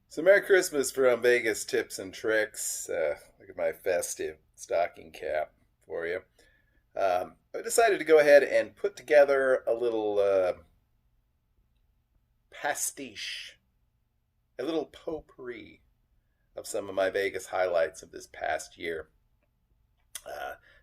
So Merry Christmas from Vegas Tips and Tricks. Look at my festive stocking cap for you. I decided to go ahead and put together a little pastiche, a little potpourri of some of my Vegas highlights of this past year.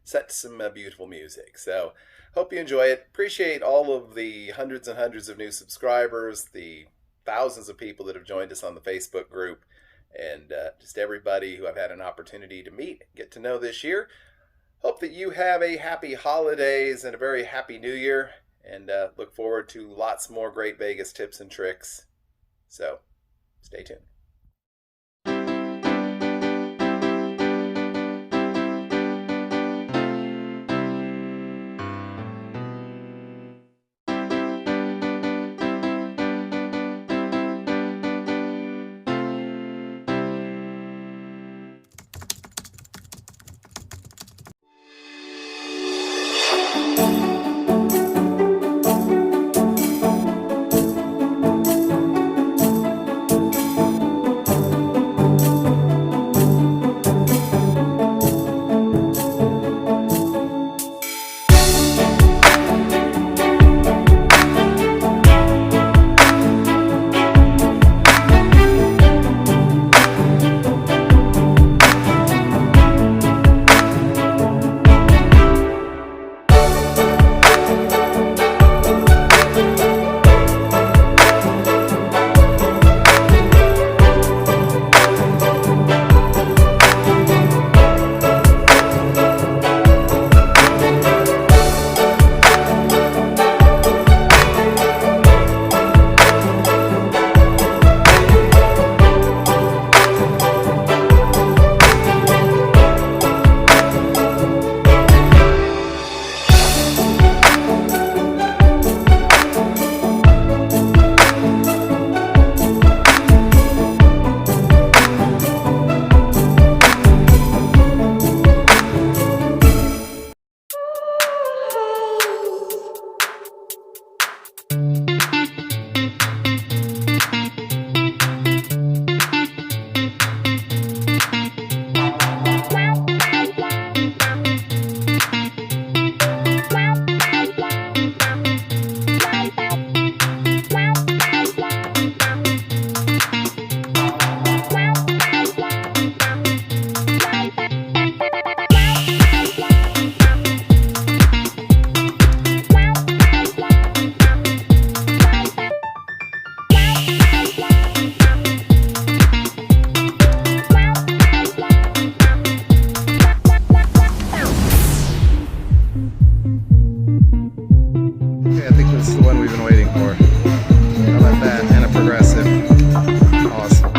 Set to some beautiful music. So hope you enjoy it. Appreciate all of the hundreds and hundreds of new subscribers, the thousands of people that have joined us on the Facebook group, and just everybody who I've had an opportunity to meet, get to know this year. Hope that you have a happy holidays and a very happy new year, and look forward to lots more great Vegas tips and tricks. So stay tuned. Okay, I think this is the one we've been waiting for. How about that? And a progressive. Awesome.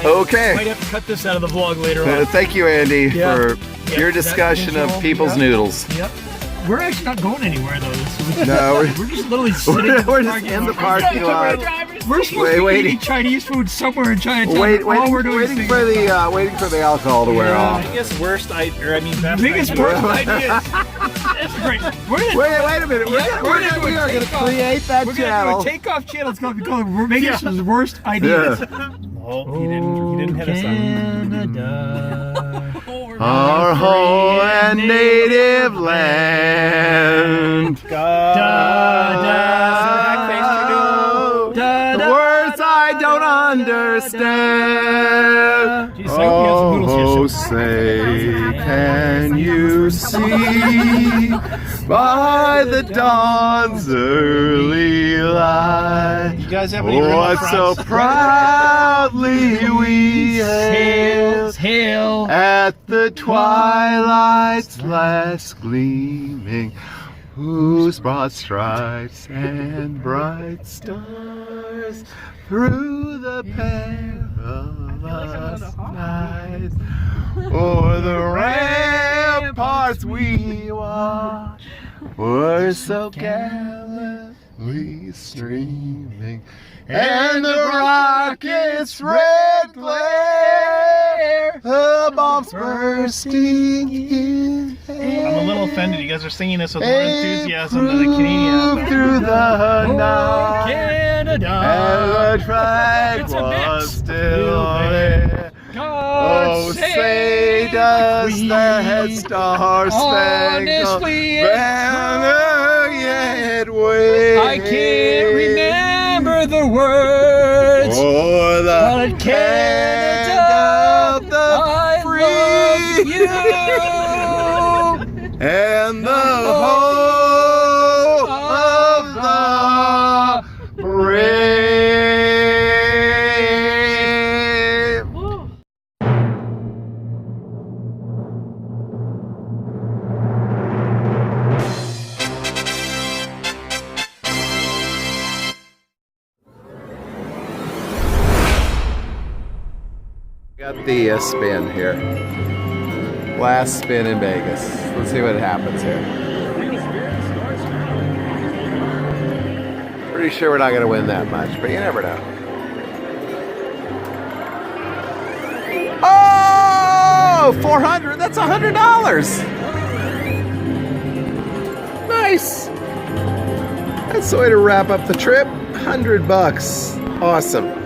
Okay. Might have to cut this out of the vlog later on. Thank you, Andy, for your discussion of people's noodles. Yep. We're actually not going anywhere though. No, we're just literally sitting we're just in the parking lot. We're supposed to be eating Chinese food somewhere in Chinatown. Waiting for the alcohol to wear off. Biggest worst idea, I mean, best biggest idea. worst idea. That's great. Wait a minute. We are going to create that channel. We're going to do a takeoff channel. It's going to be called Vegas' worst ideas. Oh, he didn't hit us on. Canada. Our whole and native land. Da, da, the words I don't understand. Jeez, Oh, say, can you see by the dawn's early light? You guys have any what so proudly we hail at the twilight's last gleaming, whose broad stripes and bright stars through the perilous night o'er the ramparts we watch were so gallantly streaming, and the rocket's red glare, the bombs bursting in air. I'm a little offended. You guys are singing this with more enthusiasm than the Canadian. Through the night, Canada, and the flag was still there. Oh, say does that star-spangled banner yet wave? I can't remember the words. For the Canada, of the free and the hope of the brave. Got the spin here. Last spin in Vegas. Let's see what happens here. Pretty sure we're not going to win that much, but you never know. Oh, 400. That's $100. Nice. That's the way to wrap up the trip. $100. Awesome.